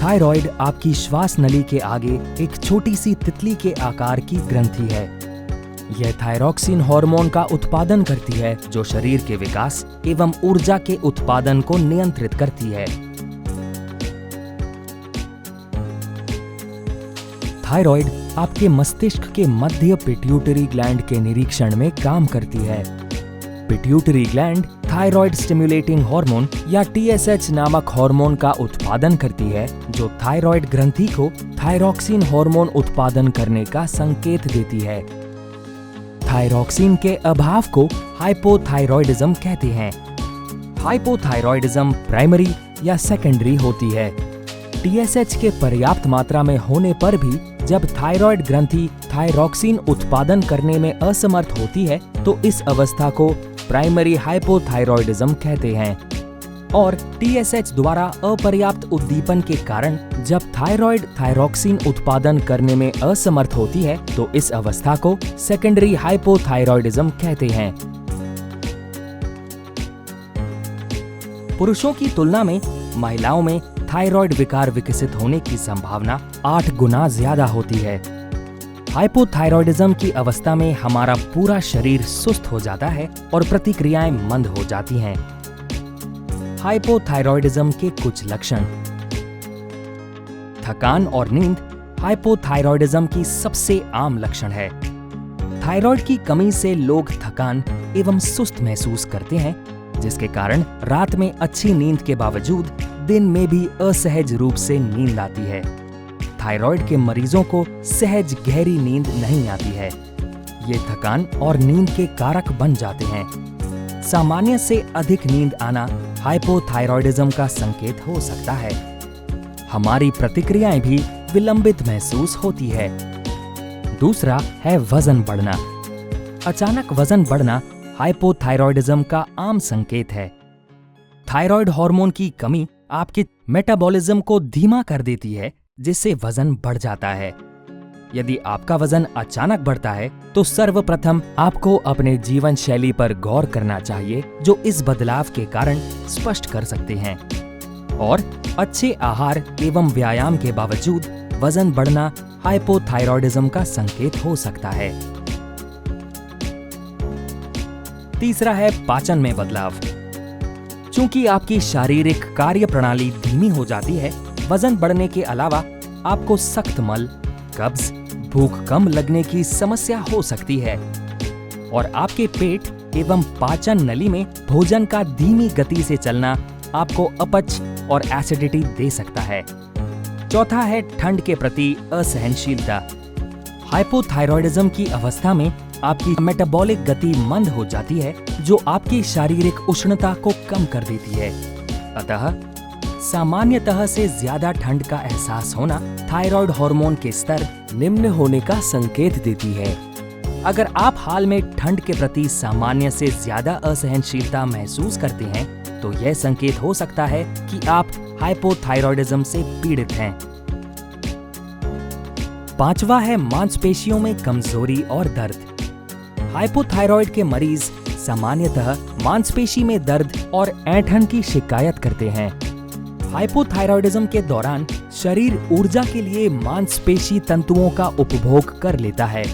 Thyroid आपकी श्वास नली के आगे एक छोटी सी तितली के आकार की ग्रंथि है। यह थायरॉक्सिन हार्मोन का उत्पादन करती है जो शरीर के विकास एवं ऊर्जा के उत्पादन को नियंत्रित करती है। थायराइड आपके मस्तिष्क के मध्य पिट्यूटरी ग्लैंड के निरीक्षण में काम करती है। Pituitary gland thyroid stimulating hormone या TSH नामक हार्मोन का उत्पादन करती है जो थायराइड ग्रंथि को थायरॉक्सिन हार्मोन उत्पादन करने का संकेत देती है। थायरॉक्सिन के अभाव को हाइपोथायरॉयडिज्म कहते हैं। हाइपोथायरॉयडिज्म प्राइमरी या सेकेंडरी होती है। TSH के पर्याप्त मात्रा में होने पर भी जब थायराइड ग्रंथि थायरॉक्सिन उत्पादन करने में असमर्थ होती है तो इस अवस्था को प्राइमरी हाइपोथायरॉयडिज्म कहते हैं। और TSH द्वारा अपर्याप्त उद्दीपन के कारण जब थायराइड थायरॉक्सिन उत्पादन करने में असमर्थ होती है तो इस अवस्था को सेकेंडरी हाइपोथायरॉयडिज्म कहते हैं। पुरुषों की तुलना में महिलाओं में थायराइड विकार विकसित होने की संभावना 8 गुना ज्यादा होती है। हाइपोथायरॉयडिज्म की अवस्था में हमारा पूरा शरीर सुस्त हो जाता है और प्रतिक्रियाएं मंद हो जाती हैं। हाइपोथायरॉयडिज्म के कुछ लक्षण। थकान और नींद हाइपोथायरॉयडिज्म की सबसे आम लक्षण है। थायराइड की कमी से लोग थकान एवं सुस्त महसूस करते हैं, जिसके कारण रात में अच्छी नींद के बावजूद दिन में भी असहज रूप से नींद आती है। थायराइड के मरीजों को सहज गहरी नींद नहीं आती है। ये थकान और नींद के कारक बन जाते हैं। सामान्य से अधिक नींद आना हाइपोथायरॉयडिज्म का संकेत हो सकता है। हमारी प्रतिक्रियाएं भी विलंबित महसूस होती है। दूसरा है वजन बढ़ना। अचानक वजन बढ़ना हाइपोथायरॉयडिज्म का आम संकेत है। थायराइड हार्मोन की कमी आपके मेटाबॉलिज्म को धीमा कर देती है, जिससे वजन बढ़ जाता है। यदि आपका वजन अचानक बढ़ता है तो सर्वप्रथम आपको अपने जीवन शैली पर गौर करना चाहिए, जो इस बदलाव के कारण स्पष्ट कर सकते हैं। और अच्छे आहार एवं व्यायाम के बावजूद वजन बढ़ना हाइपोथायरॉयडिज्म का संकेत हो सकता है। तीसरा है पाचन में बदलाव। चूंकि आपकी शारीरिक कार्य प्रणाली धीमी हो जाती है, वजन बढ़ने के अलावा आपको सख्त मल, कब्ज, भूख कम लगने की समस्या हो सकती है और आपके पेट एवं पाचन नली में भोजन का धीमी गति से चलना आपको अपच और एसिडिटी दे सकता है। चौथा है ठंड के प्रति असहनशीलता। हाइपोथायरॉयडिज्म की अवस्था में आपकी मेटाबॉलिक गति मंद हो जाती है, जो आपकी शारीरिक उष्णता को कम कर देती है। अतः सामान्यतः से ज्यादा ठंड का एहसास होना थायराइड हार्मोन के स्तर निम्न होने का संकेत देती है। अगर आप हाल में ठंड के प्रति सामान्य से ज्यादा असहनशीलता महसूस करते हैं तो यह संकेत हो सकता है कि आप हाइपोथायरॉयडिज्म से पीड़ित हैं। पांचवा है मांसपेशियों में कमजोरी और दर्द। हाइपोथायरॉयड के मरीज सामान्यतः मांसपेशी में दर्द और ऐंठन की शिकायत करते हैं। हाइपोथायरॉयडिज्म के दौरान शरीर ऊर्जा के लिए मांसपेशी तंतुओं का उपभोग कर लेता है।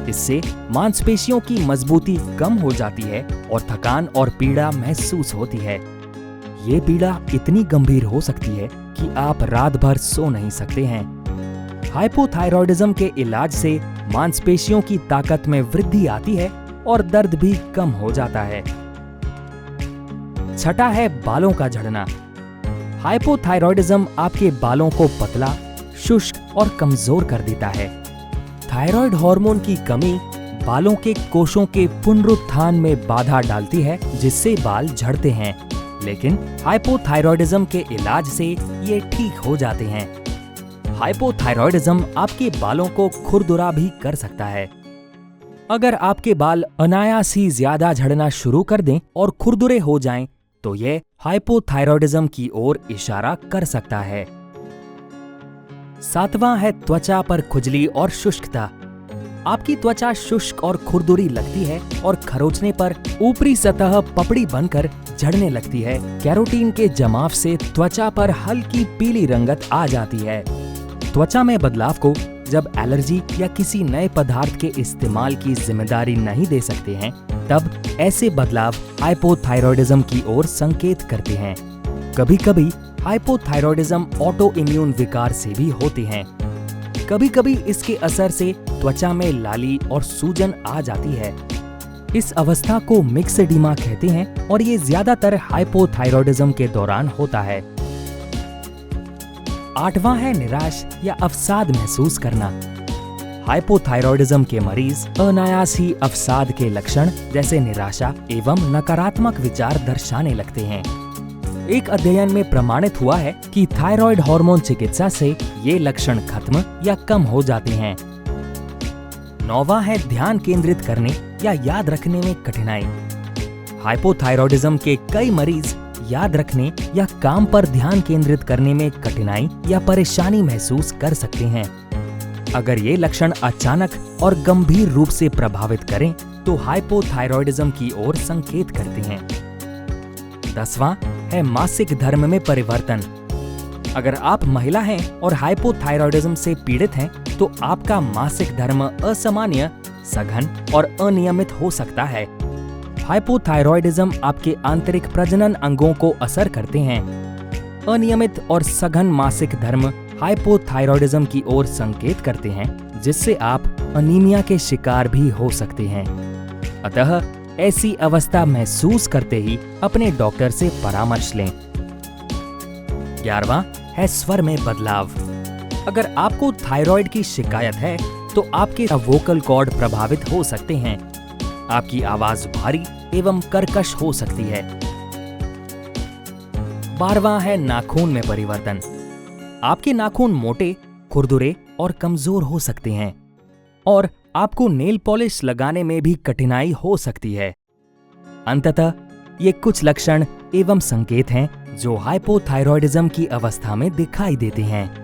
इससे मांसपेशियों की मजबूती कम हो जाती है और थकान और पीड़ा महसूस होती है। ये पीड़ा इतनी गंभीर हो सकती है कि आप रात भर सो नहीं सकते हैं। हाइपोथायरॉयडिज्म के इलाज से मांसपेशियों की ताकत में वृद्धि आती है और दर्द भी कम हो जाता है। छठा है बालों का झड़ना। हाइपोथायरॉयडिज्म आपके बालों को पतला, शुष्क और कमजोर कर देता है। थायराइड हार्मोन की कमी बालों के कोशों के पुनरुत्थान में बाधा डालती है, जिससे बाल झड़ते हैं। लेकिन हाइपोथायरॉयडिज्म के इलाज से ये ठीक हो जाते हैं। हाइपोथायरॉयडिज्म आपके बालों को खुरदुरा भी कर सकता है। अगर आपके बाल अनायास ही ज्यादा झड़ना शुरू कर दें और खुरदुरे हो जाएं, तो यह हाइपोथायरॉयडिज्म की ओर इशारा कर सकता है। सातवां है त्वचा पर खुजली और शुष्कता। आपकी त्वचा शुष्क और खुरदुरी लगती है और खरोंचने पर ऊपरी सतह पपड़ी बनकर झड़ने लगती है। कैरोटीन के जमाव से त्वचा पर हल्की पीली रंगत आ जाती है। त्वचा में बदलाव को जब एलर्जी या किसी नए पदार्थ के इस्तेमाल की जिम्मेदारी नहीं दे सकते हैं, तब ऐसे बदलाव हाइपोथायरॉयडिज्म की ओर संकेत करते हैं। कभी कभी हाइपोथायरॉयडिज्म ऑटो इम्यून विकार से भी होते हैं। कभी कभी इसके असर से त्वचा में लाली और सूजन आ जाती है। इस अवस्था को मिक्सेडिमा कहते हैं और ये ज्यादातर हाइपोथायरॉयडिज्म के दौरान होता है। 8वां है निराश या अवसाद महसूस करना। हाइपोथायरॉयडिज्म के मरीज अनायास ही अवसाद के लक्षण जैसे निराशा एवं नकारात्मक विचार दर्शाने लगते हैं। एक अध्ययन में प्रमाणित हुआ है कि थायराइड हार्मोन चिकित्सा से ये लक्षण खत्म या कम हो जाते हैं। 9वां है ध्यान केंद्रित करने या याद रखने में कठिनाई। हाइपोथायरॉयडिज्म के कई मरीज याद रखने या काम पर ध्यान केंद्रित करने में कठिनाई या परेशानी महसूस कर सकते हैं। अगर ये लक्षण अचानक और गंभीर रूप से प्रभावित करें तो हाइपोथायरॉयडिज्म की ओर संकेत करते हैं। 10वां है मासिक धर्म में परिवर्तन। अगर आप महिला हैं और हाइपोथायरॉयडिज्म से पीड़ित हैं, तो आपका मासिक धर्म असामान्य, सघन और अनियमित हो सकता है। हाइपोथायरॉयडिज्म आपके आंतरिक प्रजनन अंगों को असर करते हैं। अनियमित और सघन मासिक धर्म हाइपोथायरॉयडिज्म की ओर संकेत करते हैं, जिससे आप अनीमिया के शिकार भी हो सकते हैं। अतः ऐसी अवस्था महसूस करते ही अपने डॉक्टर से परामर्श लें। 11वां है स्वर में बदलाव। अगर आपको थायराइड की शिकायत है तो आपके वोकल कॉर्ड प्रभावित हो सकते हैं। आपकी आवाज भारी एवं कर्कश हो सकती है। 12वां है नाखून में परिवर्तन। आपके नाखून मोटे, खुरदुरे और कमजोर हो सकते हैं और आपको नेल पॉलिश लगाने में भी कठिनाई हो सकती है। अंततः ये कुछ लक्षण एवं संकेत हैं जो हाइपोथायरॉयडिज्म की अवस्था में दिखाई देते हैं।